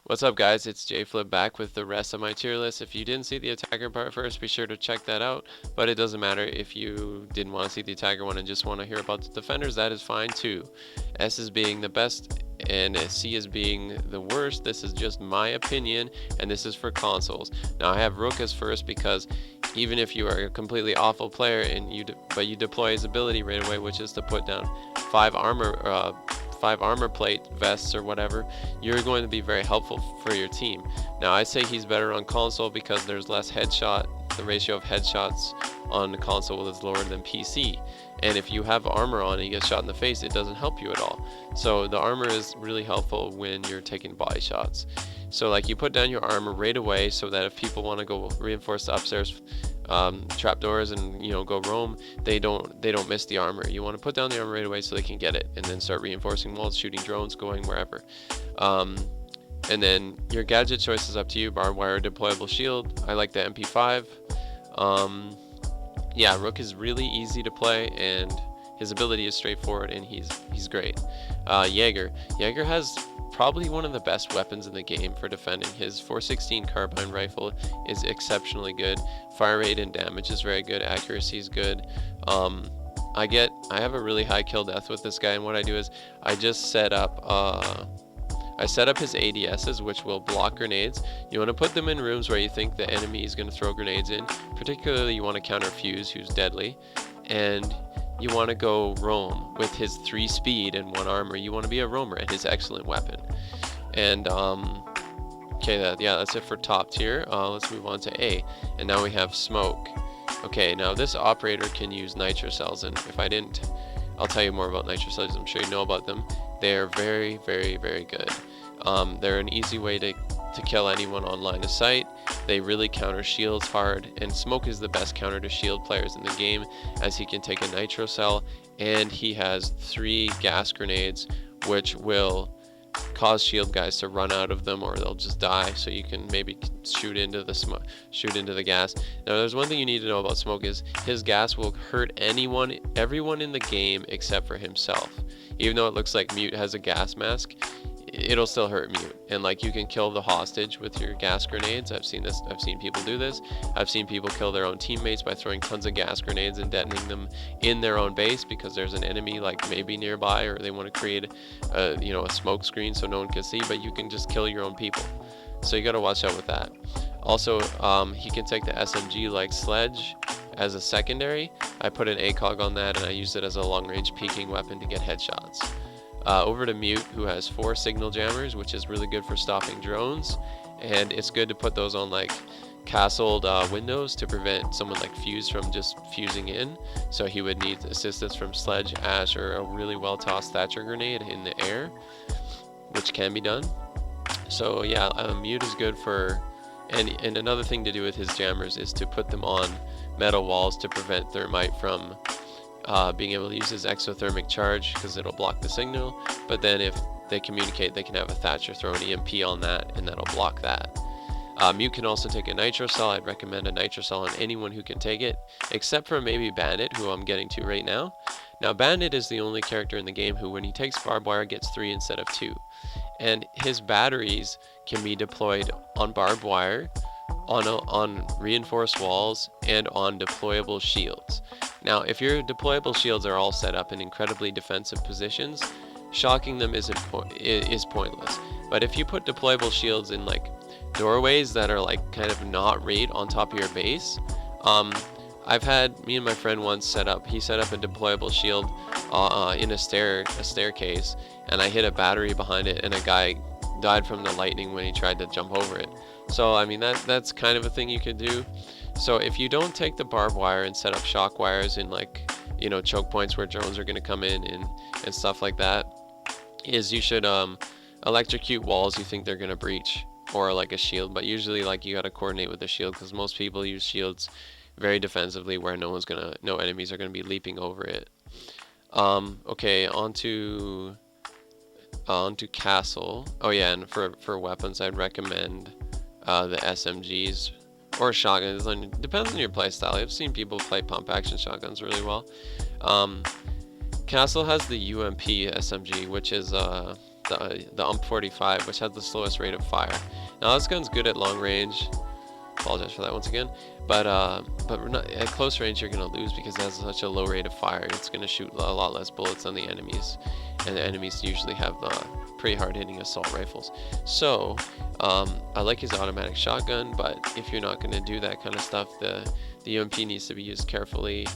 What's up, guys? It's JFlip back with the rest of my tier list. If you didn't see the attacker part first, be sure to check that out. But it doesn't matter if you didn't want to see the attacker one and just want to hear about the defenders, that is fine too. S is being the best and C is being the worst. This is just my opinion, and this is for consoles. Now I have Rook as first because even if you are a completely awful player and but you deploy his ability right away, which is to put down five armor plate vests or whatever, you're going to be very helpful for your team. Now I say he's better on console because there's less headshot. The ratio of headshots on the console is lower than PC. And if you have armor on and you get shot in the face, it doesn't help you at all. So the armor is really helpful when you're taking body shots. So like you put down your armor right away so that if people want to go reinforce the upstairs trapdoors and go roam, they don't miss the armor. You want to put down the armor right away so they can get it, and then start reinforcing walls, shooting drones, going wherever. And then your gadget choice is up to you. Barbed wire, deployable shield. I like the MP5. Yeah, Rook is really easy to play, and his ability is straightforward, and he's great. Jaeger has probably one of the best weapons in the game for defending. His 416 carbine rifle is exceptionally good. Fire rate and damage is very good. Accuracy is good. I have a really high kill death with this guy, and what I do is I just set up his ADSs, which will block grenades. You want to put them in rooms where you think the enemy is going to throw grenades in. Particularly, you want to counter Fuse, who's deadly, and you want to go roam with his 3 speed and 1 armor. You want to be a roamer and his excellent weapon. And okay, that's it for top tier. Let's move on to A, and now we have smoke. Okay, now this operator can use nitro cells, and if I didn't, I'll tell you more about nitro cells. I'm sure you know about them. They're very, very, very good. They're an easy way to kill anyone on line of sight. They really counter shields hard, and Smoke is the best counter to shield players in the game, as he can take a nitro cell, and he has 3 gas grenades, which will cause shield guys to run out of them, or they'll just die. So you can maybe shoot into the gas. Now, there's one thing you need to know about Smoke is his gas will hurt everyone in the game except for himself. Even though it looks like Mute has a gas mask, it'll still hurt Mute. And like, you can kill the hostage with your gas grenades. I've seen people do this. I've seen people kill their own teammates by throwing tons of gas grenades and detonating them in their own base because there's an enemy like maybe nearby, or they want to create a smoke screen so no one can see, but you can just kill your own people. So you got to watch out with that. Also, he can take the SMG like Sledge as a secondary. I put an ACOG on that, and I used it as a long-range peeking weapon to get headshots. Over to Mute, who has 4 signal jammers, which is really good for stopping drones, and it's good to put those on like castled windows to prevent someone like Fuse from just fusing in. So he would need assistance from Sledge, Ash, or a really well-tossed Thatcher grenade in the air, which can be done. So yeah, Mute is good for, and another thing to do with his jammers is to put them on metal walls to prevent thermite from being able to use his exothermic charge, because it'll block the signal. But then if they communicate, they can have a Thatcher throw an EMP on that, and that'll block that. Mute can also take a nitro cell. I'd recommend a nitro cell on anyone who can take it, except for maybe Bandit, who I'm getting to right now. Now, Bandit is the only character in the game who, when he takes barbed wire, gets 3 instead of 2. And his batteries can be deployed on barbed wire, on reinforced walls, and on deployable shields. Now, if your deployable shields are all set up in incredibly defensive positions, shocking them is pointless. But if you put deployable shields in like doorways that are like kind of not right on top of your base, I've had me and my friend once set up a deployable shield in a staircase, and I hit a battery behind it, and a guy died from the lightning when he tried to jump over it. So I mean, that's kind of a thing you could do. So if you don't take the barbed wire and set up shock wires in like choke points where drones are going to come in and stuff like that, is you should electrocute walls you think they're going to breach, or like a shield. But usually, like, you got to coordinate with the shield, because most people use shields very defensively where no enemies are going to be leaping over it. Okay, onto castle. Oh yeah, and for weapons, I'd recommend the SMGs or shotguns. Depends on your playstyle. I've seen people play pump action shotguns really well. Castle has the UMP SMG, which is the UMP 45, which has the slowest rate of fire. Now this gun's good at long range. Apologize for that once again, but we're not, at close range you're gonna lose because it has such a low rate of fire. It's gonna shoot a lot less bullets than the enemies, and the enemies usually have pretty hard hitting assault rifles. So I like his automatic shotgun, but if you're not gonna do that kind of stuff, the UMP needs to be used carefully,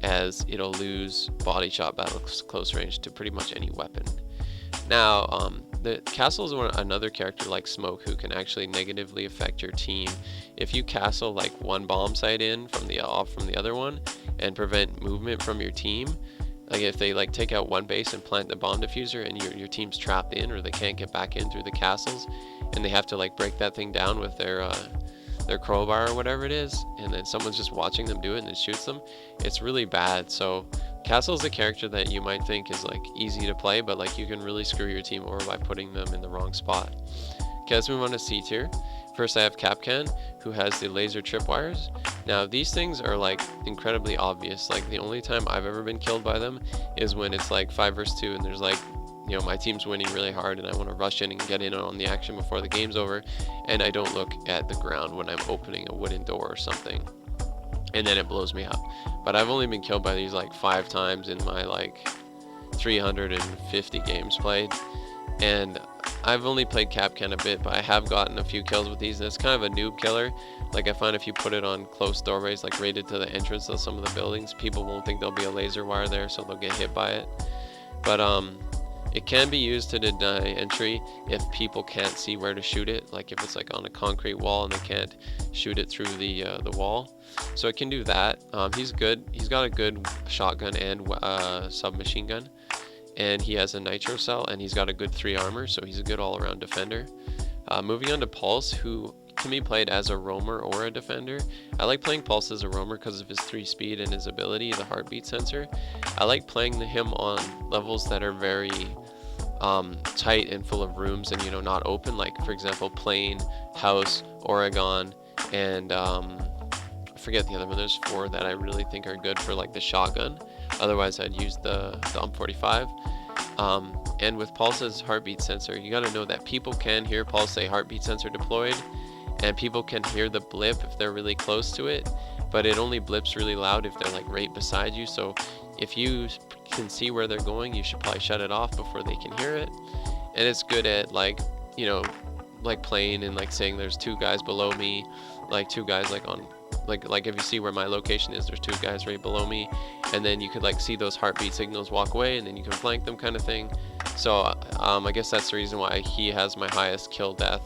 as it'll lose body shot battles close range to pretty much any weapon. Now, the castle is another character like Smoke who can actually negatively affect your team. If you castle like one bomb site in from the other one and prevent movement from your team, like if they like take out one base and plant the bomb diffuser and your team's trapped in, or they can't get back in through the castles, and they have to like break that thing down with their crowbar or whatever it is, and then someone's just watching them do it and then shoots them, it's really bad. So Castle is a character that you might think is like easy to play, but like you can really screw your team over by putting them in the wrong spot. Okay, let's move on to C tier. First I have Kapkan, who has the laser tripwires. Now these things are like incredibly obvious. Like the only time I've ever been killed by them is when it's like 5 versus 2 and there's like, you know, my team's winning really hard and I want to rush in and get in on the action before the game's over, and I don't look at the ground when I'm opening a wooden door or something, and then it blows me up. But I've only been killed by these like 5 times in my like 350 games played, and I've only played Kapkan a bit, but I have gotten a few kills with these, and it's kind of a noob killer. Like I find if you put it on close doorways, like rated to the entrance of some of the buildings, people won't think there'll be a laser wire there, so they'll get hit by it. But it can be used to deny entry if people can't see where to shoot it, like if it's like on a concrete wall and they can't shoot it through the wall. So it can do that. He's good. He's got a good shotgun and submachine gun, and he has a nitro cell, and he's got a good 3 armor, so he's a good all-around defender. Moving on to Pulse, who can be played as a roamer or a defender. I like playing Pulse as a roamer because of his 3 speed and his ability, the heartbeat sensor. I like playing him on levels that are very tight and full of rooms and, you know, not open, like for example Plain, House, Oregon, and I forget the other one. There's 4 that I really think are good for like the shotgun. Otherwise I'd use the UMP 45. And with Pulse's heartbeat sensor, you got to know that people can hear Pulse say heartbeat sensor deployed, and people can hear the blip if they're really close to it, but it only blips really loud if they're like right beside you. So if you can see where they're going, you should probably shut it off before they can hear it. And it's good at like, you know, like playing and like saying there's 2 guys below me, like 2 guys like on like if you see where my location is, there's 2 guys right below me, and then you could like see those heartbeat signals walk away, and then you can flank them, kind of thing. So I guess that's the reason why he has my highest kill death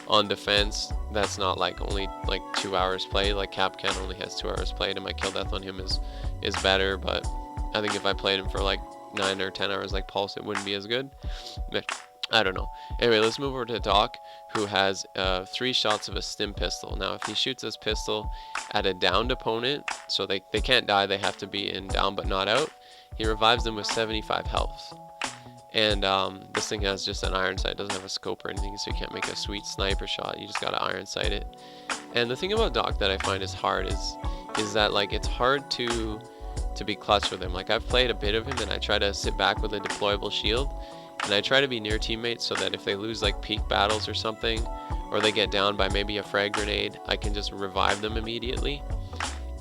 on defense. That's not like only like 2 hours played. Like Kapkan only has 2 hours played, and my kill death on him is better. But I think if I played him for like 9 or 10 hours like Pulse, it wouldn't be as good. But I don't know. Anyway, let's move over to Doc, who has 3 shots of a stim pistol. Now, if he shoots his pistol at a downed opponent, so they can't die, they have to be in down but not out, he revives them with 75 health. And this thing has just an iron sight, it doesn't have a scope or anything, so you can't make a sweet sniper shot. You just gotta iron sight it. And the thing about Doc that I find is hard is that like it's hard to be clutch with him. Like I've played a bit of him, and I try to sit back with a deployable shield, and I try to be near teammates so that if they lose like peak battles or something, or they get down by maybe a frag grenade, I can just revive them immediately.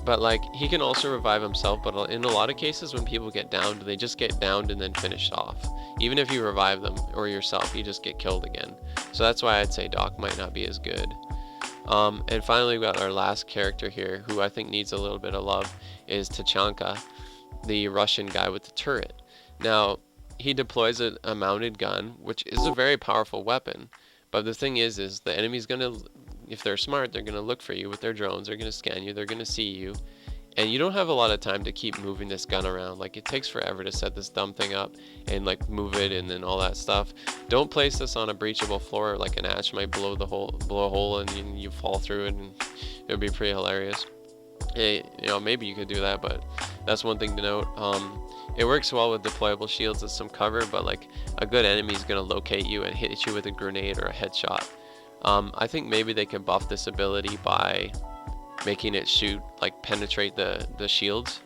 But like he can also revive himself, but in a lot of cases when people get downed, they just get downed and then finished off. Even if you revive them or yourself, you just get killed again. So that's why I'd say Doc might not be as good. And finally, we got our last character here, who I think needs a little bit of love, is Tachanka, the Russian guy with the turret. Now, he deploys a mounted gun, which is a very powerful weapon. But the thing is the enemy's gonna, if they're smart, they're gonna look for you with their drones. They're gonna scan you. They're gonna see you, and you don't have a lot of time to keep moving this gun around. Like it takes forever to set this dumb thing up and like move it and then all that stuff. Don't place this on a breachable floor. Like an ash might blow a hole and you fall through it, and it would be pretty hilarious. Hey, you know, maybe you could do that, but that's one thing to note. It works well with deployable shields as some cover, but like a good enemy is gonna locate you and hit you with a grenade or a headshot. I think maybe they can buff this ability by making it shoot, like penetrate the shields,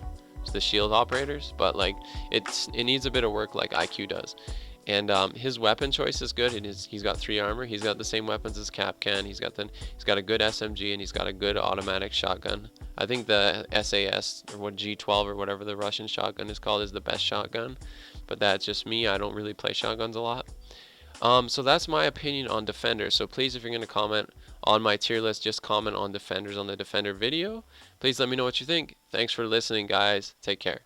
the shield operators, but like it needs a bit of work like IQ does. And his weapon choice is good. He's got 3 armor. He's got the same weapons as Cap can. He's got a good SMG, and he's got a good automatic shotgun. I think the SAS or what G12 or whatever the Russian shotgun is called is the best shotgun. But that's just me. I don't really play shotguns a lot. So that's my opinion on defenders. So please, if you're going to comment on my tier list, just comment on defenders on the defender video. Please let me know what you think. Thanks for listening, guys. Take care.